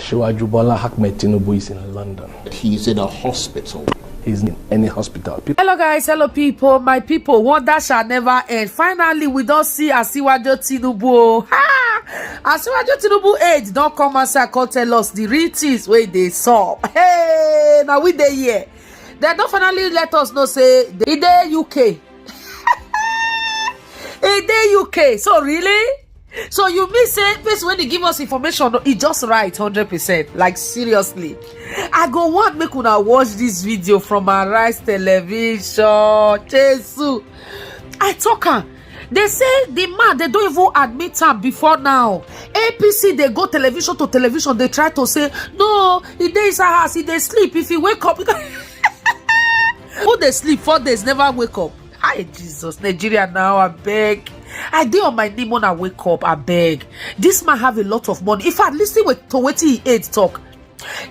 Tinubu is in London. He's in a hospital. He's in any hospital. Hello guys, hello people, my people. Wonder shall never end. Finally, we don't see Asiwaju Tinubu. Ha! Asiwaju Tinubu Aide don't come and come tell us the real things where they saw. Hey, now we dey here. They don't finally let us know say they dey UK. They UK. So really? So you mean say place when they give us information, it just right 100%. Like seriously, I go want make una watch this video from Arise Television. Jesus, I talk am. They say the man they don't even admit him before now. APC they go television to television. They try to say no, he dey inside house, he dey sleep. If he wake up, who they sleep 4 days never wake up. Hi Jesus, Nigeria now I beg. I dey on my knee when I wake up, I beg. This man have a lot of money. If I listen to what he Aide talk,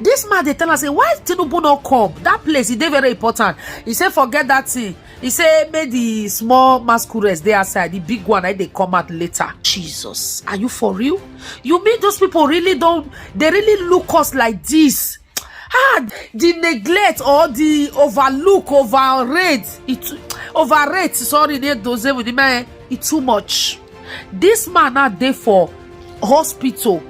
this man they tell us say why Tinubu not come? That place is very important. He said forget that thing. He said make the small masquerades there outside, the big one they come out later. Jesus, are you for real? You mean those people really don't? They really look us like this? The neglect or the overrate. Sorry, they those with the man. It's too much. This man not there for hospital.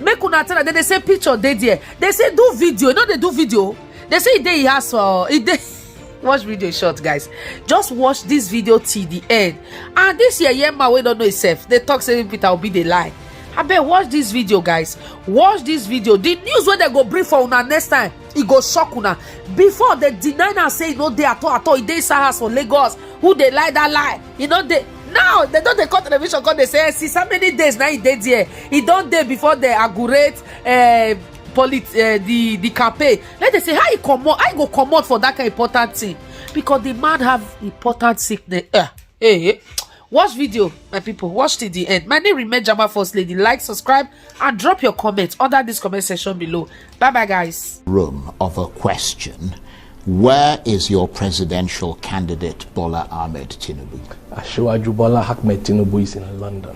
Make una tell them they say picture they there. They say do video. No, they do video. They say he has watch video short, guys. Just watch this video till the end. And this year, man, we don't know itself. They talk saying Peter will be the lie. I bet watch this video, guys. Watch this video. The news where they go bring for una next time, it go shock una. Before they deny and say no they at all. They say house for Lagos. Who they lie that lie? You know they now they don't they call television because they say see how many days now he dead here. He don't day before they inaugurate the campaign. Let they say how he come out, I go come out for that kind of important thing because the man have important sickness. Hey. Watch video, my people. Watch till the end. My name remain Jama First Lady. Like, subscribe, and drop your comments under this comment section below. Bye bye, guys. Room of a question. Where is your presidential candidate Bola Ahmed Tinubu? Tinubu is in London.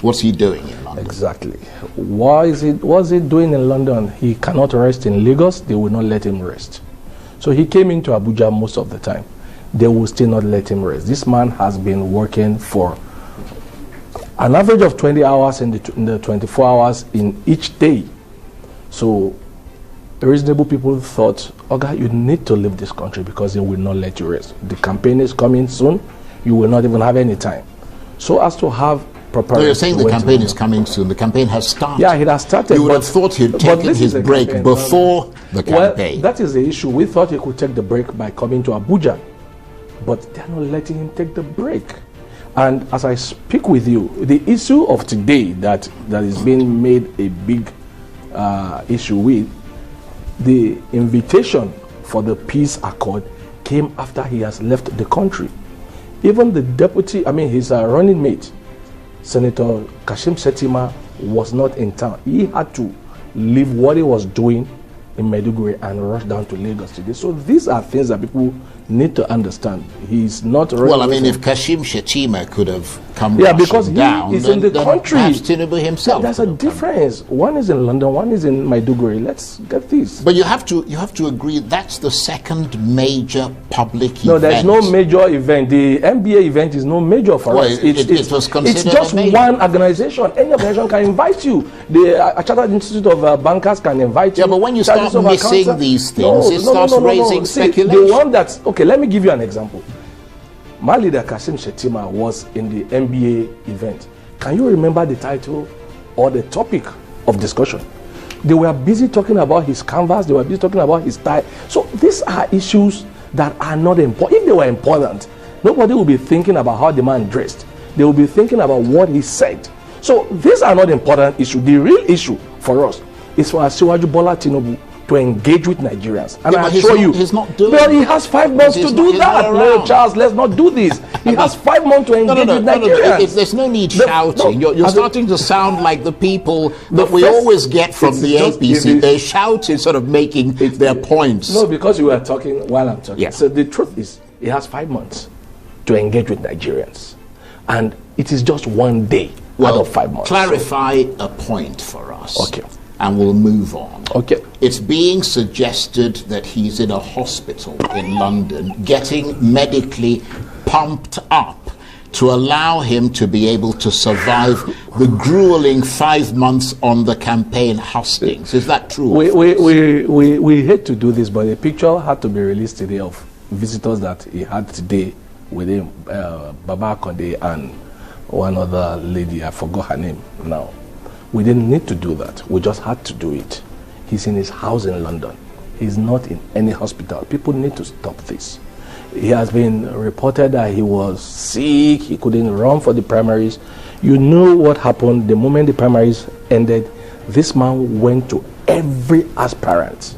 What's he doing in London? Exactly. What's he doing in London? He cannot rest in Lagos. They will not let him rest. So he came into Abuja most of the time. They will still not let him rest. This man has been working for an average of 20 hours in the 24 hours in each day. So reasonable people thought, okay, you need to leave this country because they will not let you rest. The campaign is coming soon. You will not even have any time. So as to have proper... So you're saying the campaign is coming soon. The campaign has started. Yeah, it has started. You would have thought he'd taken his break before the campaign. Well, that is the issue. We thought he could take the break by coming to Abuja. But they're not letting him take the break. And as I speak with you, the issue of today that is being made a big issue with, the invitation for the peace accord came after he has left the country. Even the deputy, his running mate, Senator Kashim Shettima, was not in town. He had to leave what he was doing in Maiduguri and rush down to Lagos today. So these are things that people need to understand. He's not... Well, if Kashim Shettima could have come because he's in the country. Perhaps Tinubu himself. There's a difference. One is in London, one is in Maiduguri. Let's get this. But you have to agree that's the second major public event. No, there's no major event. The NBA event is no major for us. It was considered it's just one organization. Any organization can invite you. The Chartered Institute of Bankers can invite you. Yeah, but when you start missing these things, it starts raising speculation. The one that's... Okay, let me give you an example. My leader Kashim Shettima was in the NBA event. Can you remember the title or the topic of discussion? They were busy talking about his canvas. They were busy talking about his tie. So these are issues that are not important. If they were important, nobody will be thinking about how the man dressed. They will be thinking about what he said. So these are not important issues. The real issue for us is for Asiwaju Bola Tinubu to engage with Nigerians. And I assure you, he's not doing but he has 5 months to do that. No, Charles, let's not do this. He has 5 months to engage with Nigerians. There's no need shouting. You're starting to sound like the people that we always get from the APC. They shout instead of making their points. No, because you are talking while I'm talking. Yeah. So the truth is, he has 5 months to engage with Nigerians. And it is just 1 day out of 5 months. Clarify a point for us. Okay. and we'll move on. Okay. It's being suggested that he's in a hospital in London getting medically pumped up to allow him to be able to survive the grueling 5 months on the campaign hustings. Is that true? We hate to do this, but the picture had to be released today of visitors that he had today with him, Baba Konde and one other lady, I forgot her name now. We didn't need to do that. We just had to do it. He's in his house in London. He's not in any hospital. People need to stop this. He has been reported that he was sick, he couldn't run for the primaries. You know what happened the moment the primaries ended. This man went to every aspirant.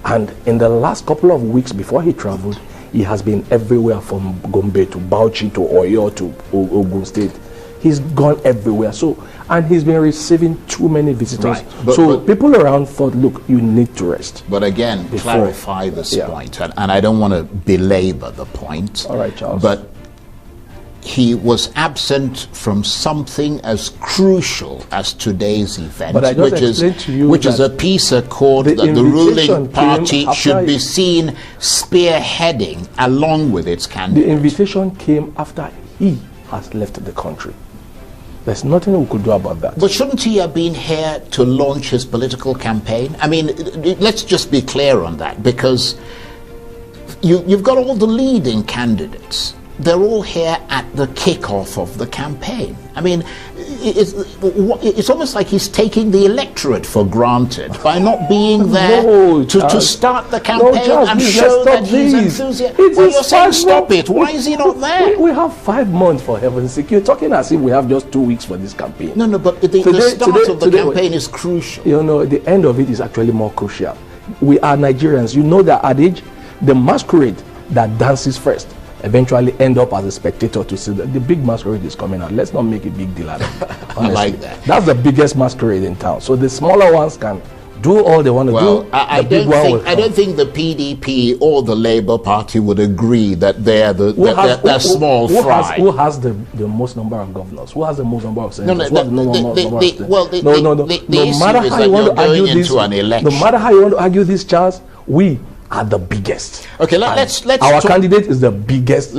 And in the last couple of weeks before he traveled, he has been everywhere from Gombe to Bauchi to Oyo to Ogun State. He's gone everywhere. So, and he's been receiving too many visitors. Right. But people around thought, look, you need to rest. But again, clarify this point, and I don't want to belabor the point. All right, Charles. But he was absent from something as crucial as today's event, which is a peace accord that the ruling party should be seen spearheading along with its candidate. The invitation came after he has left the country. There's nothing we could do about that. But shouldn't he have been here to launch his political campaign? I mean, let's just be clear on that, because you've got all the leading candidates. They're all here at the kickoff of the campaign. I mean, it's almost like he's taking the electorate for granted by not being there to start the campaign and show that he's enthusiastic. Well, you're saying stop it. Why is he not there? We have 5 months, for heaven's sake. You're talking as if we have just 2 weeks for this campaign. No, but the start of the campaign is crucial. You know, the end of it is actually more crucial. We are Nigerians. You know that adage, the masquerade that dances first eventually end up as a spectator to see that the big masquerade is coming out. Let's not make a big deal out of it. I like that. That's the biggest masquerade in town. So the smaller ones can do all they want to do. I don't think the PDP or the Labour Party would agree that they're small fry. Who has the most number of governors? Who has the most number of senators? No matter how you want to argue this, Charles, we are the biggest. Okay, let's our candidate is the biggest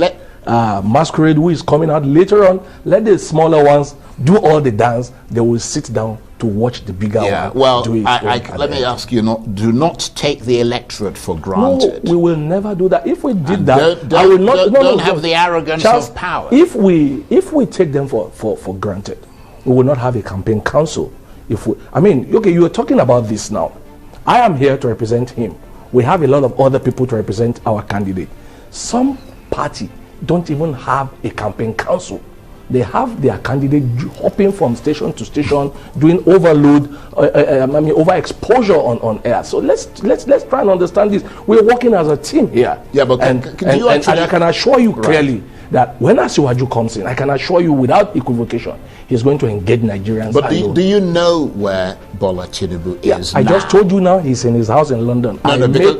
masquerade who is coming out later on. Let the smaller ones do all the dance. They will sit down to watch the bigger one. Well, let me ask you, do not take the electorate for granted. No, we will never do that. If we did that, I will not. Don't have the arrogance Charles, of power. If we take them for granted, we will not have a campaign council. Okay, you are talking about this now. I am here to represent him. We have a lot of other people to represent our candidate. Some party don't even have a campaign council. They have their candidate hopping from station to station, doing overexposure on air. So let's try and understand this. We're working as a team here. Yeah, but and I can assure you clearly that when Asiwaju comes in, I can assure you without equivocation, he's going to engage Nigerians. But do you know where Bola Tinubu is now? I just told you now he's in his house in London.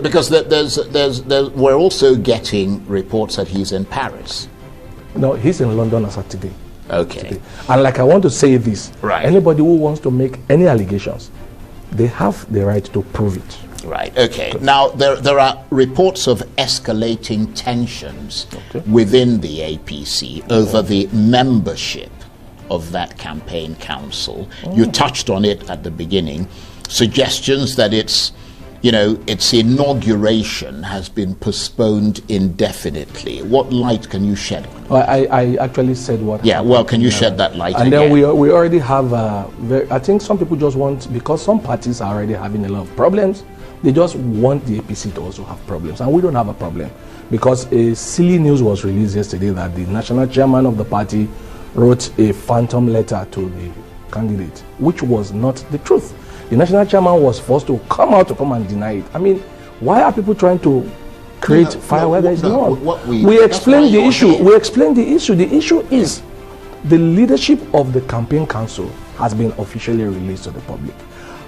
Because we're also getting reports that he's in Paris. No, he's in London as of today. Okay. And like I want to say this, right. Anybody who wants to make any allegations, they have the right to prove it. Right, okay. Now, there are reports of escalating tensions within the APC over the membership of that campaign council. You touched on it at the beginning. Suggestions that its inauguration has been postponed indefinitely. What light can you shed on it? Well, I actually said what happened. Yeah, well, can you shed that light and again? then we already have, I think some people just want, because some parties are already having a lot of problems, they just want the APC to also have problems. And we don't have a problem. Because a silly news was released yesterday that the national chairman of the party wrote a phantom letter to the candidate, which was not the truth. The national chairman was forced to come and deny it. I mean, why are people trying to create fire where there is none? We explained the issue. We explained the issue. The issue is the leadership of the campaign council has been officially released to the public.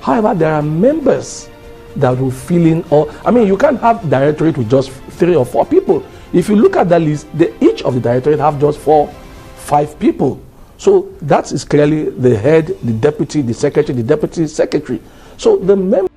However, there are members that will fill in you can't have directorate with just 3 or 4 people. If you look at that list, each of the directorate have just 4-5 people. So that is clearly the head, the deputy, the secretary, the deputy secretary. So the member